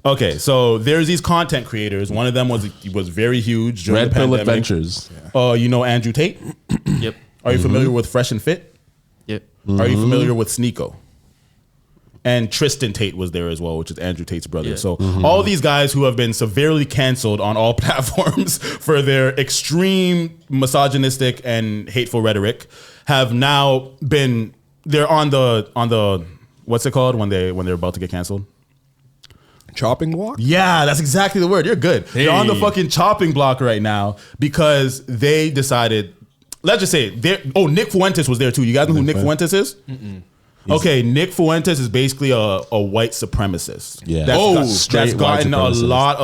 Okay, so there's these content creators. One of them was very huge during the pandemic. Redpill Adventures. You know Andrew Tate? Yep. Are you familiar with Fresh and Fit? Yep. Are you familiar with Sneako? And Tristan Tate was there as well, which is Andrew Tate's brother. Yeah. So all these guys who have been severely canceled on all platforms for their extreme misogynistic and hateful rhetoric have now been, they're on the what's it called when they're about to get canceled? Chopping block? Yeah, that's exactly the word. You're good. They're on the fucking chopping block right now because they decided, let's just say, Nick Fuentes was there too. You guys know who Nick Fuentes is? Okay, Nick Fuentes is basically a white supremacist. Yeah. That's gotten a lot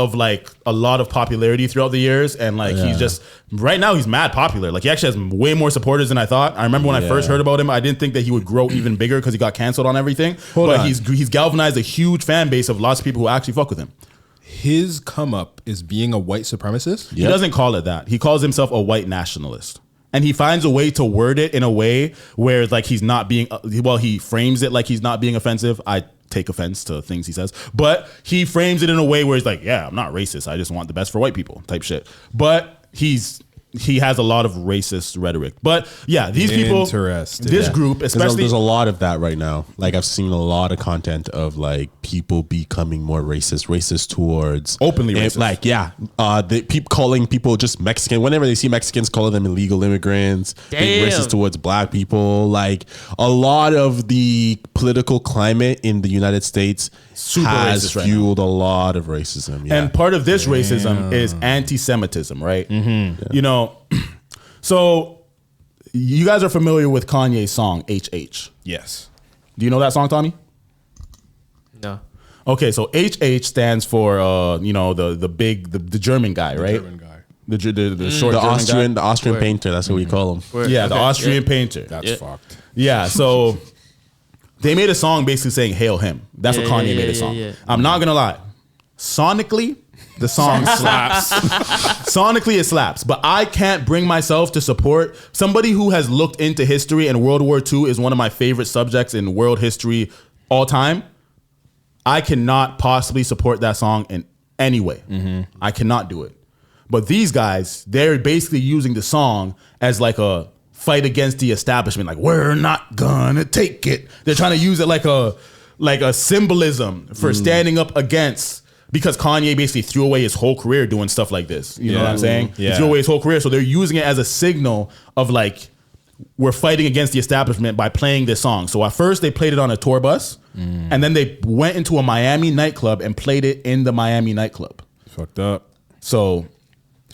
of popularity throughout the years, and he's just right now he's mad popular. Like he actually has way more supporters than I thought. I remember when I first heard about him, I didn't think that he would grow even bigger because he got canceled on everything. But he's galvanized a huge fan base of lots of people who actually fuck with him. His come up is being a white supremacist? He doesn't call it that. He calls himself a white nationalist. And he finds a way to word it in a way where he's not being, he frames it like he's not being offensive. I take offense to things he says, but he frames it in a way where he's like, yeah, I'm not racist. I just want the best for white people type shit. But he has a lot of racist rhetoric. But yeah, these people, this group, especially. There's a lot of that right now. Like I've seen a lot of content of people becoming more racist towards. Openly racist. They keep calling people just Mexican. Whenever they see Mexicans, calling them illegal immigrants. Being racist towards black people. Like a lot of the political climate in the United States has fueled a lot of racism. Yeah. And part of this racism is antisemitism, right? You know, so you guys are familiar with Kanye's song HH. Yes. Do you know that song, Tommy? No. Okay, so HH stands for the German guy, right? German guy. The short German guy. The Austrian painter, that's what we call him. Yeah, the Austrian painter. That's fucked. Yeah, so they made a song basically saying "Hail him." That's what Kanye made a song. I'm not gonna lie, sonically, the song slaps. Sonically, it slaps. But I can't bring myself to support somebody who has looked into history, and World War II is one of my favorite subjects in world history all time. I cannot possibly support that song in any way. I cannot do it. But these guys, they're basically using the song as a fight against the establishment. Like, we're not gonna take it. They're trying to use it like a symbolism for standing up against. Because Kanye basically threw away his whole career doing stuff like this. You know what I'm saying? Yeah. He threw away his whole career. So they're using it as a signal of we're fighting against the establishment by playing this song. So at first they played it on a tour bus and then they went into a Miami nightclub and played it in the Miami nightclub. Fucked up. So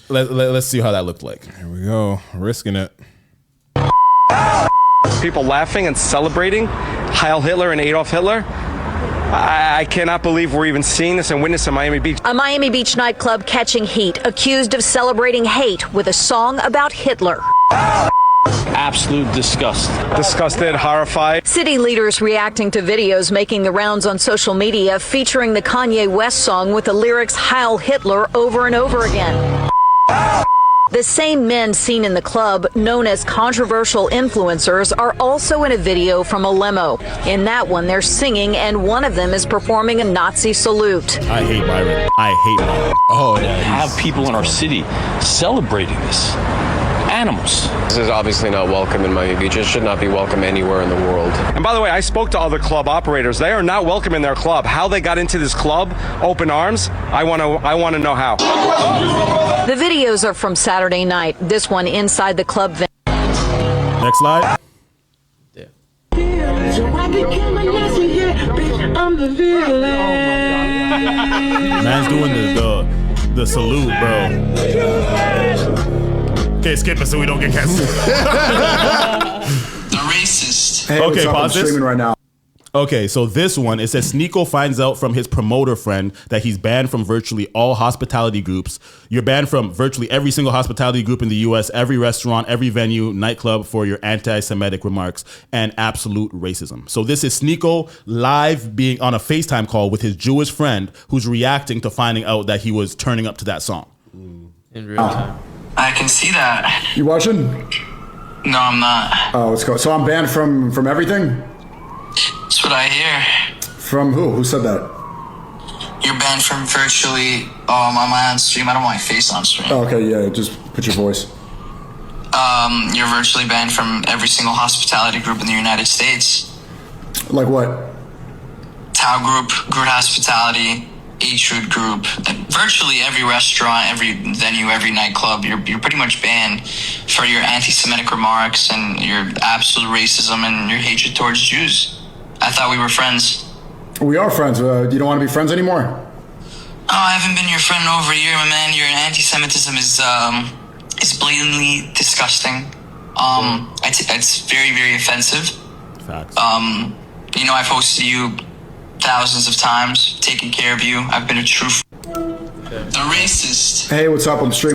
let's see how that looked like. Here we go. Risking it. People laughing and celebrating Heil Hitler and Adolf Hitler. I cannot believe we're even seeing this and witnessing Miami Beach. A Miami Beach nightclub catching heat, accused of celebrating hate with a song about Hitler. Absolute disgust. Disgusted, horrified. City leaders reacting to videos making the rounds on social media featuring the Kanye West song with the lyrics Heil Hitler over and over again. The same men seen in the club, known as controversial influencers, are also in a video from a limo. In that one, they're singing, and one of them is performing a Nazi salute. I hate Myron. Oh, yeah. Have people in our city celebrating this. Animals. This is obviously not welcome in Miami Beach. It should not be welcome anywhere in the world. And by the way, I spoke to other club operators. They are not welcome in their club. How they got into this club, open arms, I want to know how. The videos are from Saturday night. This one inside the club. Next slide. Yeah. Man's doing the salute, bro. Okay, skip it so we don't get canceled. The racist. Hey, okay, pause this. Streaming right now. Okay, so this one, it says Sneako finds out from his promoter friend that he's banned from virtually all hospitality groups. You're banned from virtually every single hospitality group in the U.S., every restaurant, every venue, nightclub for your anti-Semitic remarks and absolute racism. So this is Sneako live being on a FaceTime call with his Jewish friend who's reacting to finding out that he was turning up to that song. In real time. I can see that. You watching? No, I'm not. Oh, let's go. So I'm banned from everything? That's what I hear. From who? Who said that? you're banned from virtually on my own stream. I don't want my face on stream. Oh, okay, yeah, just put your voice. You're virtually banned from every single hospitality group in the United States. Like what? Tao Group, Groot Hospitality, H-Root Group, virtually every restaurant, every venue, every nightclub. You're pretty much banned for your anti-Semitic remarks and your absolute racism and your hatred towards Jews. I thought we were friends. We are friends. You don't want to be friends anymore? Oh, I haven't been your friend in over a year, my man. Your anti-Semitism is blatantly disgusting. It's very, very offensive. Facts. I've hosted you thousands of times, taken care of you. I've been a true The racist. Hey, what's up on the stream?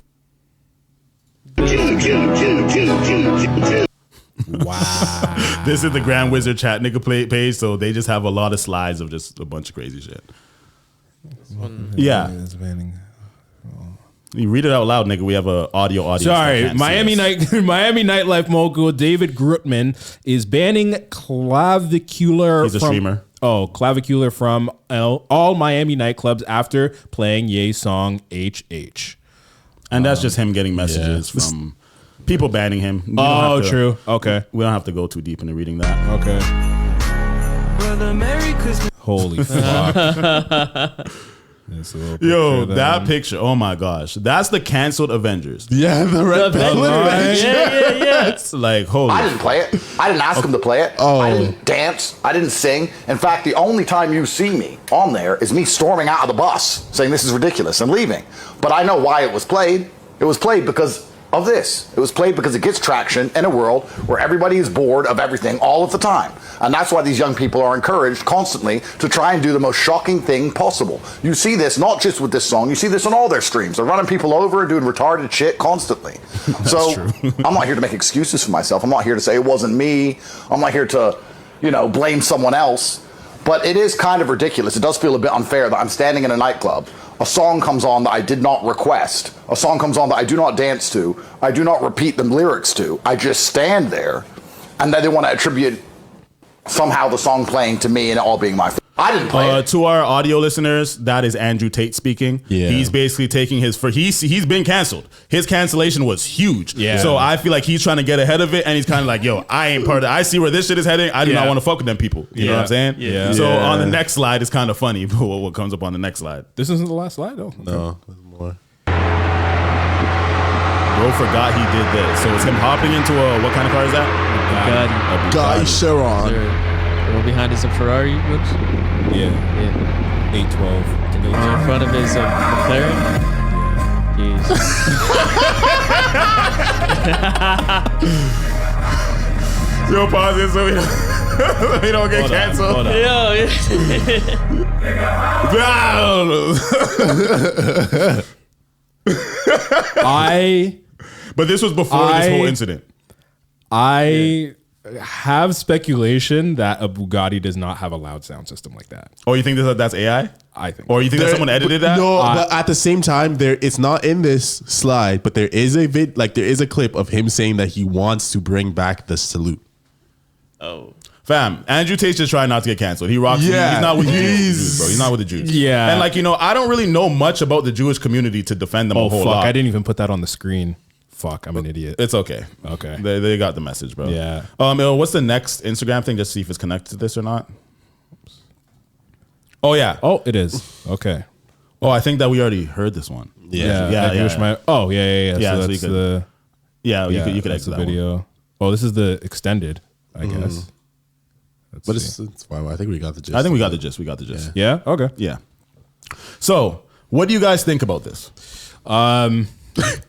Wow. This is the Grand Wizard Chat Nigga page, so they just have a lot of slides of just a bunch of crazy shit. Yeah. You read it out loud, nigga. We have a audio audience. Sorry, Miami nightlife mogul David Grutman is banning clavicular. He's a streamer. Oh, clavicular from all Miami nightclubs after playing Ye's song HH. And that's just him getting messages from people banning him. True. Okay. We don't have to go too deep into reading that. Okay. Brother, Merry Christmas. Holy fuck. Yo, that picture. Oh my gosh. That's the canceled Avengers. Yeah, the Redpill Avengers. Yeah. It's like, holy. I didn't play it. I didn't ask him to play it. I didn't dance. I didn't sing. In fact, the only time you see me on there is me storming out of the bus saying this is ridiculous and leaving. But I know why it was played. It was played because of this. It was played because it gets traction in a world where everybody is bored of everything all of the time. And that's why these young people are encouraged constantly to try and do the most shocking thing possible. You see this not just with this song, you see this on all their streams. They're running people over and doing retarded shit constantly. So I'm not here to make excuses for myself. I'm not here to say it wasn't me. I'm not here to, blame someone else. But it is kind of ridiculous. It does feel a bit unfair that I'm standing in a nightclub. A song comes on that I did not request. A song comes on that I do not dance to. I do not repeat the lyrics to. I just stand there. And then they want to attribute somehow the song playing to me and it all being my fault. I didn't play it. To our audio listeners, that is Andrew Tate speaking. Yeah. He's basically taking he's been canceled. His cancellation was huge. Yeah. So I feel like he's trying to get ahead of it, and he's kind of like, yo, I ain't part of it. I see where this shit is heading. I do not want to fuck with them people. You know what I'm saying? Yeah. So on the next slide, it's kind of funny what comes up on the next slide. This isn't the last slide, though. No, there's more. Bro forgot he did this. So it's him hopping into what kind of car is that? Guy Sharon. The one behind is a Ferrari, Rooks? Yeah. 812. And the one in front of is a McLaren? Jeez. Yo, pause it so we don't get canceled. But this was before this whole incident. I have speculation that a Bugatti does not have a loud sound system like that. Oh, you think that's AI? I think. Or you think that someone edited that? No, but at the same time, it's not in this slide, but there is a clip of him saying that he wants to bring back the salute. Oh. Fam, Andrew Tate's just trying not to get canceled. He rocks. Yeah. He's not with the Jews, bro. He's not with the Jews. Yeah. And I don't really know much about the Jewish community to defend them a whole lot. I didn't even put that on the screen. Fuck, I'm an idiot. It's okay. Okay. They got the message, bro. Yeah. What's the next Instagram thing? Just see if it's connected to this or not. Oh, yeah. Oh, it is. Okay. Oh, I think that we already heard this one. Yeah. Yeah. Yeah. So so that's you could that's exit the that video. one. Oh, this is the extended, I guess. But it's fine. I think we got the gist. I think we got the gist. We got the gist. Yeah. Okay. Yeah. So, what do you guys think about this?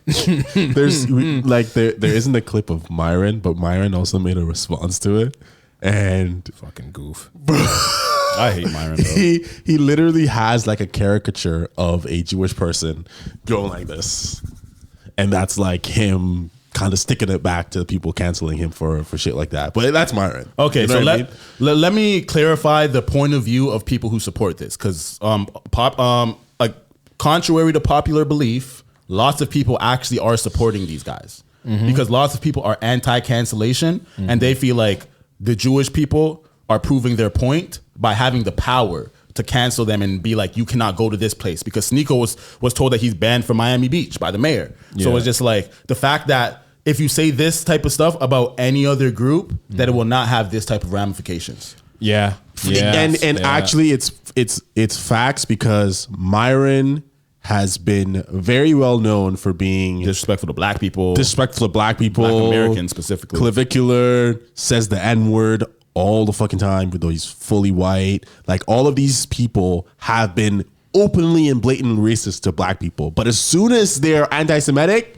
There's there isn't a clip of Myron, but Myron also made a response to it, and fucking goof. I hate Myron. Bro. He literally has like a caricature of a Jewish person going like this, and that's like him kind of sticking it back to people canceling him for shit like that. But that's Myron. Okay, you know so let me clarify the point of view of people who support this, because contrary to popular belief, lots of people actually are supporting these guys because lots of people are anti-cancellation and they feel like the Jewish people are proving their point by having the power to cancel them and be like, you cannot go to this place, because Sneako was told that he's banned from Miami Beach by the mayor. So it's just like the fact that if you say this type of stuff about any other group, that it will not have this type of ramifications. Yeah. And actually it's facts, because Myron has been very well known for being disrespectful to black people, Black Americans specifically, clavicular, says the N-word all the fucking time, even though he's fully white. Like, all of these people have been openly and blatant racist to black people. But as soon as they're anti-Semitic,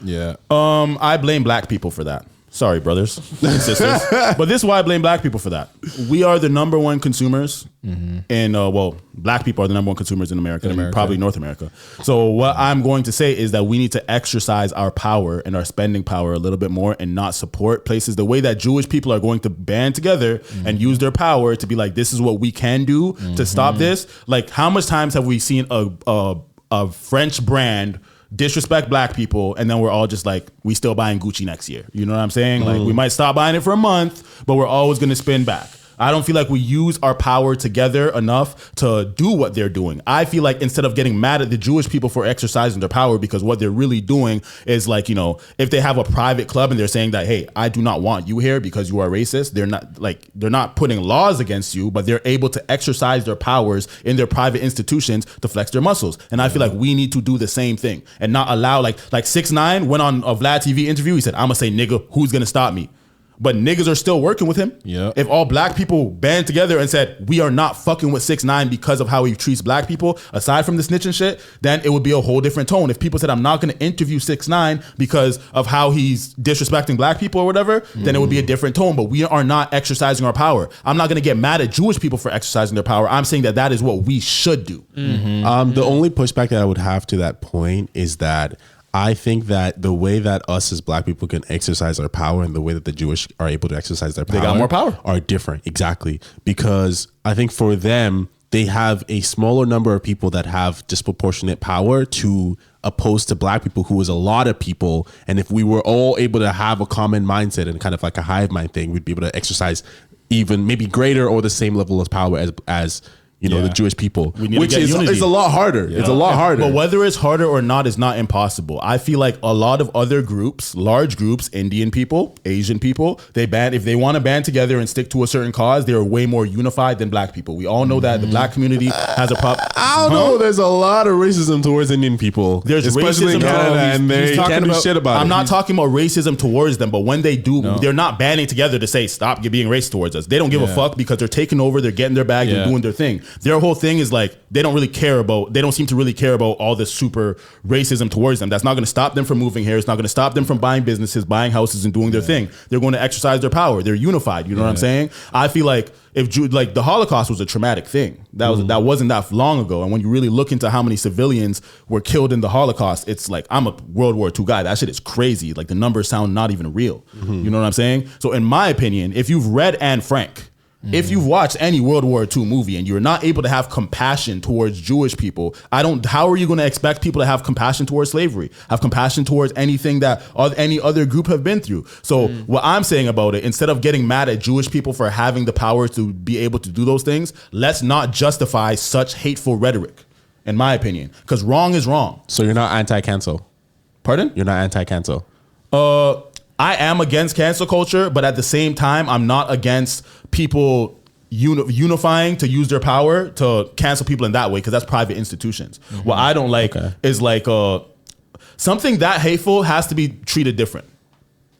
I blame black people for that. Sorry, brothers and sisters. But this is why I blame black people for that. We are the number one consumers in, black people are the number one consumers in America, and probably North America. So what I'm going to say is that we need to exercise our power and our spending power a little bit more, and not support places the way that Jewish people are going to band together and use their power to be like, this is what we can do to stop this. Like, how much times have we seen a French brand disrespect black people, and then we're all just like, we still buying Gucci next year? You know what I'm saying? Like, we might stop buying it for a month, but we're always going to spin back. I don't feel like we use our power together enough to do what they're doing. I feel like instead of getting mad at the Jewish people for exercising their power, because what they're really doing is like, you know, if they have a private club and they're saying that, hey, I do not want you here because you are racist, they're not putting laws against you, but they're able to exercise their powers in their private institutions to flex their muscles. And I feel like we need to do the same thing and not allow, like 6ix9ine went on a Vlad TV interview. He said, I'm gonna say nigga, who's gonna stop me? But niggas are still working with him. Yeah. If all black people band together and said, we are not fucking with 6ix9ine because of how he treats black people, aside from the snitching shit, then it would be a whole different tone. If people said, I'm not going to interview 6ix9ine because of how he's disrespecting black people or whatever, then it would be a different tone. But we are not exercising our power. I'm not going to get mad at Jewish people for exercising their power. I'm saying that is what we should do. The only pushback that I would have to that point is that I think that the way that us as black people can exercise our power and the way that the Jewish are able to exercise their power, they got more power, are different. Exactly. Because I think for them, they have a smaller number of people that have disproportionate power to opposed to black people, who is a lot of people. And if we were all able to have a common mindset and kind of like a hive mind thing, we'd be able to exercise even maybe greater or the same level of power as you know, the Jewish people, which is a lot harder. It's a lot harder. But whether it's harder or not is not impossible. I feel like a lot of other groups, large groups, Indian people, Asian people, if they want to band together and stick to a certain cause, they're way more unified than black people. We all know that the black community has a problem. I don't know. There's a lot of racism towards Indian people. There's especially racism in Canada, and they can't do shit about it. I'm not talking about racism towards them, but when they do, they're not banding together to say, stop being racist towards us. They don't give a fuck because they're taking over, they're getting their bag, they're doing their thing. Their whole thing is like, they don't seem to really care about all this super racism towards them. That's not going to stop them from moving here. It's not going to stop them from buying businesses, buying houses, and doing their thing. They're going to exercise their power. They're unified. You know what I'm saying? I feel like if the Holocaust was a traumatic thing, that wasn't that long ago. And when you really look into how many civilians were killed in the Holocaust, it's like, I'm a World War II guy. That shit is crazy. Like, the numbers sound not even real. You know what I'm saying? So in my opinion, if you've read Anne Frank, if you've watched any World War II movie and you're not able to have compassion towards Jewish people, how are you going to expect people to have compassion towards slavery, have compassion towards anything that any other group have been through? So what I'm saying about it, instead of getting mad at Jewish people for having the power to be able to do those things, let's not justify such hateful rhetoric, in my opinion, because wrong is wrong. So you're not anti-cancel? Pardon? You're not anti-cancel? I am against cancel culture, but at the same time, I'm not against people unifying to use their power to cancel people in that way, because that's private institutions. What I don't like is like something that hateful has to be treated different.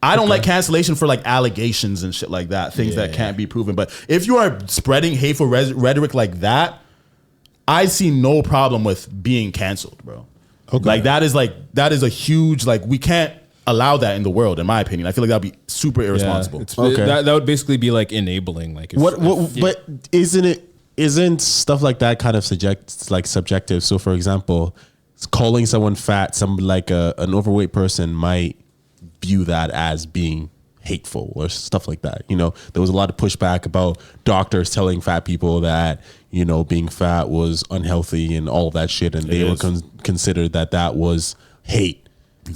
I don't like cancellation for like allegations and shit like that, things that can't be proven. But if you are spreading hateful rhetoric like that, I see no problem with being canceled, bro. Like that is a huge, like, we can't allow that in the world, in my opinion. I feel like that'd be super irresponsible. That would basically be like enabling. Like, but isn't stuff like that kind of subjective? So, for example, calling someone fat, an overweight person might view that as being hateful or stuff like that. You know, there was a lot of pushback about doctors telling fat people that, you know, being fat was unhealthy and all of that shit, and they were considered that was hate.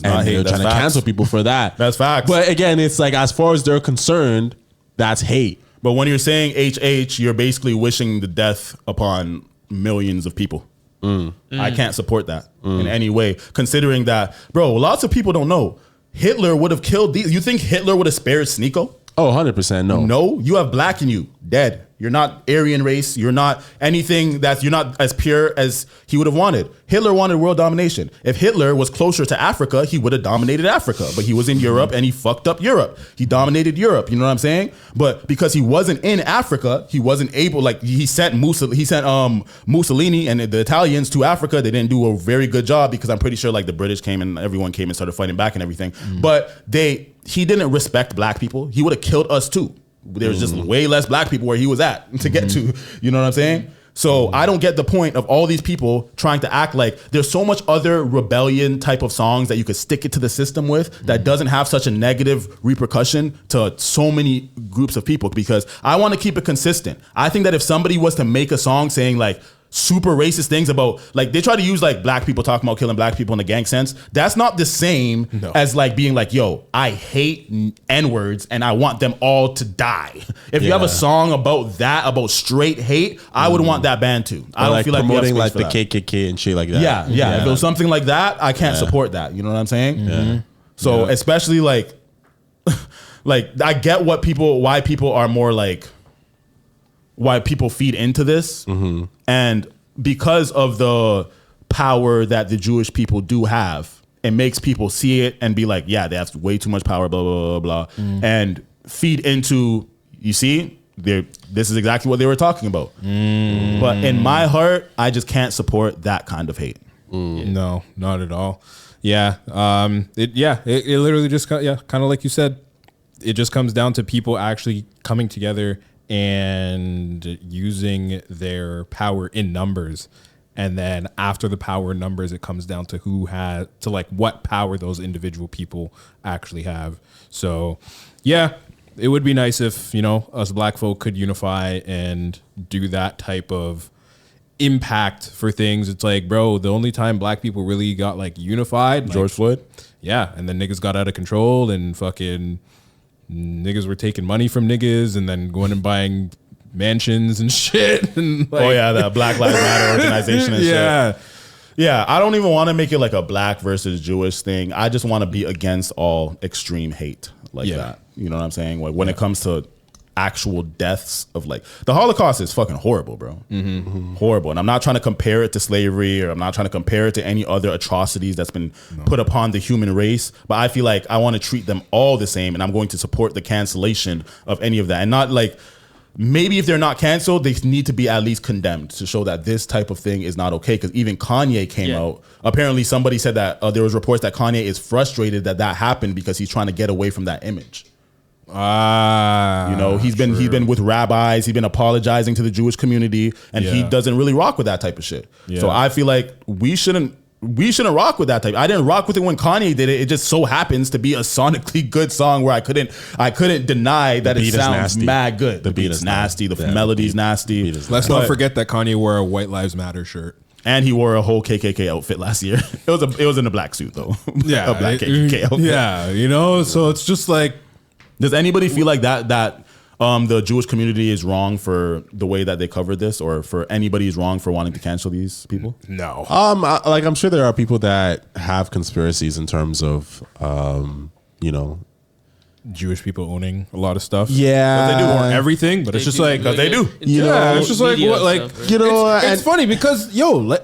And they're trying to cancel people for that. That's facts. But again, it's like, as far as they're concerned, that's hate. But when you're saying HH, you're basically wishing the death upon millions of people. I can't support that in any way, considering that, bro, lots of people don't know. Hitler would have killed these. You think Hitler would have spared Sneako? Oh, 100% no. No, you have black in you, dead. You're not Aryan race. You're not anything you're not as pure as he would have wanted. Hitler wanted world domination. If Hitler was closer to Africa, he would have dominated Africa. But he was in Europe and he fucked up Europe. He dominated Europe. You know what I'm saying? But because he wasn't in Africa, he wasn't able. Like he sent Mussolini and the Italians to Africa. They didn't do a very good job because I'm pretty sure like the British came and everyone came and started fighting back and everything. But he didn't respect black people. He would have killed us too. There's just way less black people where he was at to get to. You know what I'm saying? So I don't get the point of all these people trying to act like there's so much other rebellion type of songs that you could stick it to the system with that doesn't have such a negative repercussion to so many groups of people, because I want to keep it consistent. I think that if somebody was to make a song saying like super racist things about, like they try to use like black people talking about killing black people in the gang sense, that's not the same as like being like, yo, I hate N-words and I want them all to die. If you have a song about that, about straight hate, I would want that banned too. I don't like feel like promoting like the KKK and shit like that. Yeah. If it was something like that, I can't support that. You know what I'm saying? So especially like like I get why people are more like, why people feed into this. And because of the power that the Jewish people do have, it makes people see it and be like, yeah, they have way too much power, blah, blah, blah, blah. And feed into, you see, this is exactly what they were talking about. But in my heart, I just can't support that kind of hate. No, not at all. Yeah. It literally just, kind of like you said, it just comes down to people actually coming together and using their power in numbers. And then after the power in numbers, it comes down to what power those individual people actually have. So yeah, it would be nice if, us black folk could unify and do that type of impact for things. It's like, bro, the only time black people really got like unified, George Floyd. Yeah. And then niggas got out of control and fucking niggas were taking money from niggas and then going and buying mansions and shit. And like, the Black Lives Matter organization and shit. Yeah, I don't even want to make it like a black versus Jewish thing. I just want to be against all extreme hate like that. You know what I'm saying? Like when it comes to actual deaths of like the Holocaust is fucking horrible, bro. Horrible. And I'm not trying to compare it to slavery, or I'm not trying to compare it to any other atrocities that's been put upon the human race, but I feel like I want to treat them all the same, and I'm going to support the cancellation of any of that. And not like, maybe if they're not canceled, they need to be at least condemned to show that this type of thing is not okay. Because even Kanye came out. Apparently somebody said that there was reports that Kanye is frustrated that happened because he's trying to get away from that image. He's been with rabbis, he's been apologizing to the Jewish community, and he doesn't really rock with that type of shit. So I feel like we shouldn't rock with that type. I didn't rock with it when Kanye did it. It just so happens to be a sonically good song where I couldn't deny that it sounds mad good. The beat is nasty, the melody's nasty. Let's not forget that Kanye wore a White Lives Matter shirt. And he wore a whole KKK outfit last year. It was in a black suit though. Yeah, a black KKK outfit. Yeah, so it's just like, does anybody feel like that the Jewish community is wrong for the way that they covered this, or for anybody is wrong for wanting to cancel these people? No. I'm sure there are people that have conspiracies in terms of, Jewish people owning a lot of stuff. Yeah, but they do own everything, but it's just like they do. It's just like it's funny because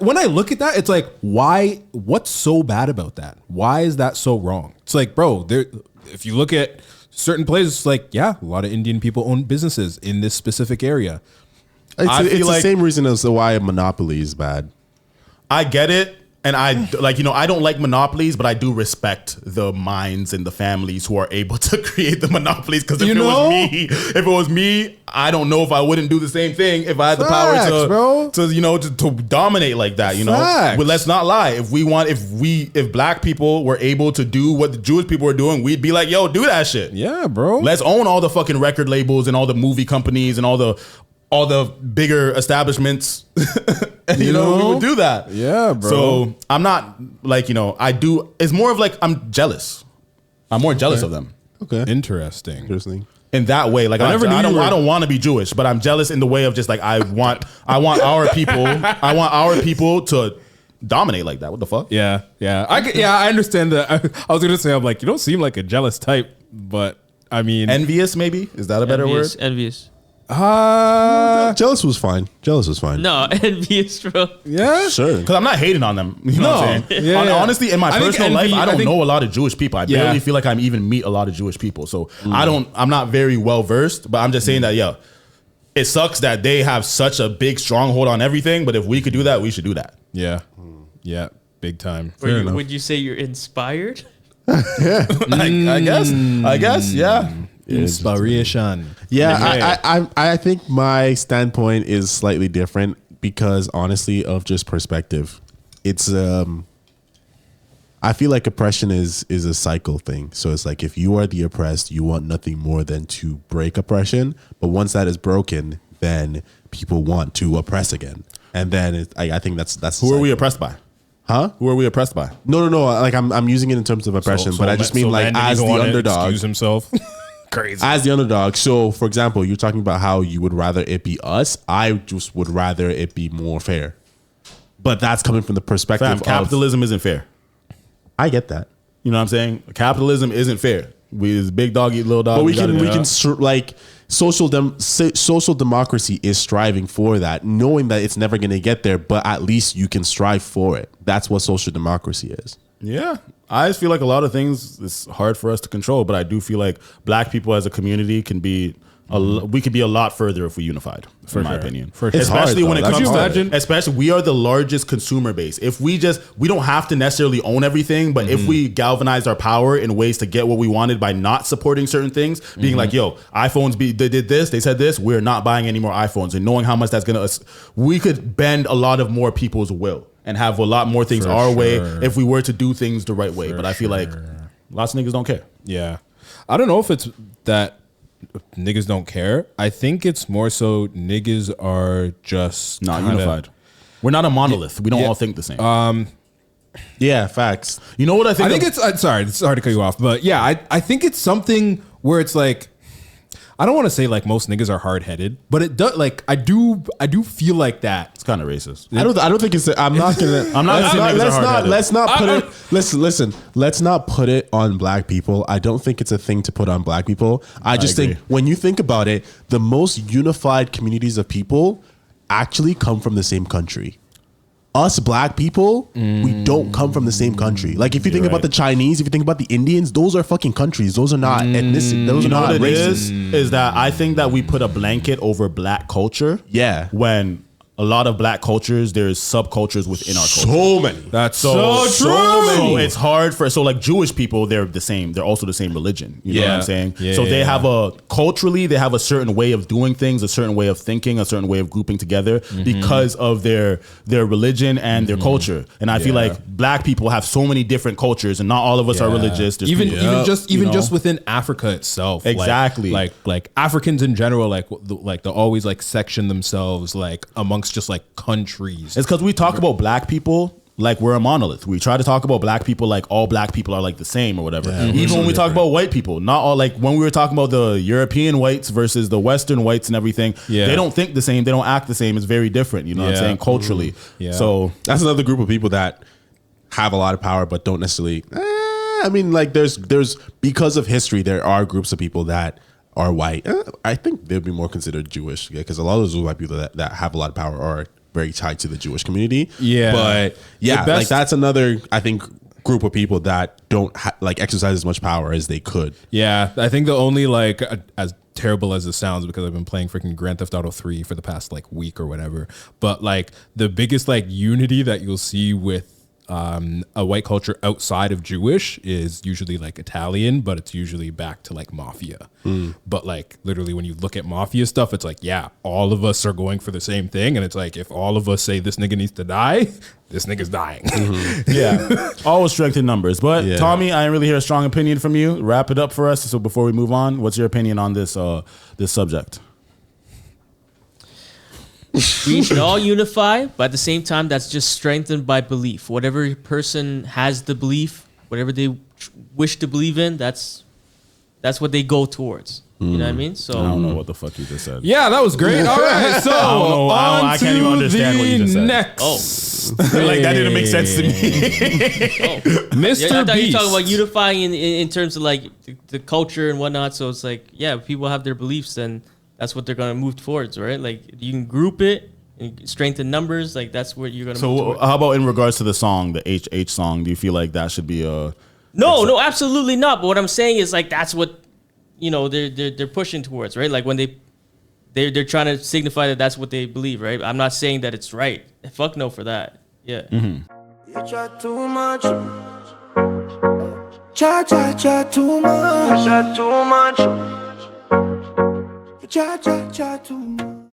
when I look at that, it's like, why? What's so bad about that? Why is that so wrong? It's like, bro, if you look at certain places, like, a lot of Indian people own businesses in this specific area. It's the same reason as to why a monopoly is bad. I get it. And I don't like monopolies, but I do respect the minds and the families who are able to create the monopolies. Because if it was me, I don't know if I wouldn't do the same thing if I had the power to dominate like that. But let's not lie. If black people were able to do what the Jewish people were doing, we'd be like, yo, do that shit. Yeah, bro. Let's own all the fucking record labels and all the movie companies and all the bigger establishments. We would do that. Yeah, bro. So I'm not like, it's more of like, I'm jealous. I'm more jealous of them. Okay. Interesting. in that way. Like I don't want to be Jewish, but I'm jealous in the way of just like I want our people to dominate like that. What the fuck? Yeah. I understand that. I was gonna say, I'm like, you don't seem like a jealous type, but I mean, envious maybe, is that a better word? Envious. Jealous was fine. No, envious, bro. Yeah, sure. Because I'm not hating on them. You know what I'm saying? Yeah. Honestly, in my personal life, I don't know a lot of Jewish people. I Yeah. barely feel like I even meet a lot of Jewish people. So I'm not very well versed, but I'm just saying that, it sucks that they have such a big stronghold on everything. But if we could do that, we should do that. Yeah, big time. Would you say you're inspired? I guess, yeah. Inspiration. Yeah, I think my standpoint is slightly different because honestly of just perspective. It's I feel like oppression is a cycle thing. So it's like if you are the oppressed, you want nothing more than to break oppression. But once that is broken, then people want to oppress again. And then I think that's who are we oppressed by? Huh? Who are we oppressed by? No. Like I'm using it in terms of oppression, but I just mean like as the underdog. Excuse himself. Crazy. As the underdog. So, for example, you're talking about how you would rather it be us. I just would rather it be more fair. But that's coming from the perspective of capitalism isn't fair. I get that. You know what I'm saying? Capitalism isn't fair. We big dog eat little dog. But we can like social democracy is striving for that, knowing that it's never going to get there, but at least you can strive for it. That's what social democracy is. Yeah. I just feel like a lot of things it's hard for us to control, but I do feel like black people as a community can be we could be a lot further if we unified, in my opinion. For sure. Especially when it comes to, especially we are the largest consumer base. If we don't have to necessarily own everything, but if we galvanize our power in ways to get what we wanted by not supporting certain things, being like, iPhones they did this, they said this, we're not buying any more iPhones, and knowing how much that's gonna, we could bend a lot of more people's will and have a lot more things our way if we were to do things the right way. But I feel like lots of niggas don't care. Yeah. I don't know if it's that niggas don't care. I think it's more so niggas are just not unified. We're not a monolith. We don't all think the same. Yeah, facts. You know what I think? I think it's sorry to cut you off, but yeah, I think it's something where it's like, I don't want to say like most niggas are hard headed, but it does. Like I do feel like that. It's kind of racist. I don't think it's. I'm not gonna. Let's not put it. Listen. Let's not put it on black people. I don't think it's a thing to put on black people. I just think when you think about it, the most unified communities of people actually come from the same country. Us black people, we don't come from the same country. Like if you think about the Chinese, if you think about the Indians, those are fucking countries. Those are not ethnicity. Those are not races. Is that I think that we put a blanket over black culture. Yeah. When a lot of black cultures, there's subcultures within our culture. So many. That's so true. So it's hard like Jewish people, they're the same. They're also the same religion. You know what I'm saying? Yeah, so they have culturally, they have a certain way of doing things, a certain way of thinking, a certain way of grouping together because of their religion and their culture. And I feel like black people have so many different cultures, and not all of us are religious. There's Even people, just within Africa itself. Exactly. Like Africans in general, like they always like section themselves like amongst just like countries. It's because we talk about black people like we're a monolith. We try to talk about black people like all black people are like the same or whatever. Even when we talk about white people, not all, like when we were talking about the European whites versus the Western whites and everything, they don't think the same, they don't act the same. It's very different, you know what I'm saying, culturally. So that's another group of people that have a lot of power but don't necessarily I mean, like there's because of history, there are groups of people that are white. I think they'd be more considered Jewish because a lot of those white people that have a lot of power are very tied to the Jewish community. But like that's another, I think, group of people that don't like exercise as much power as they could. Yeah, I think the only like as terrible as it sounds, because I've been playing freaking Grand Theft Auto 3 for the past like week or whatever, but like the biggest like unity that you'll see with a white culture outside of Jewish is usually like Italian, but it's usually back to like mafia. But like literally when you look at mafia stuff, it's like, yeah, all of us are going for the same thing. And it's like, if all of us say this nigga needs to die, this nigga's dying. Always strength in numbers. But Tommy, I didn't really hear a strong opinion from you. Wrap it up for us. So before we move on, what's your opinion on this subject? We should all unify, but at the same time, that's just strengthened by belief. Whatever person has the belief, whatever they wish to believe in, that's what they go towards. You know what I mean? So I don't know what the fuck you just said. Yeah, that was great. All right, so I can't even understand what you just said. Next. Like that didn't make sense to me. Mr. I thought you Beast. were talking about unifying in terms of like the culture and whatnot. So it's like, yeah, if people have their beliefs, then that's what they're gonna move towards, right? Like you can group it and strengthen numbers. Like that's what you're gonna. move So towards. how about in regards to the song, the HH song? Do you feel like that should be a? No, absolutely not. But what I'm saying is like that's what they're pushing towards, right? Like when they're trying to signify that that's what they believe, right? I'm not saying that it's right. Fuck no for that. Yeah. You chat too much. Chat too much. Chat too much. Chat too much.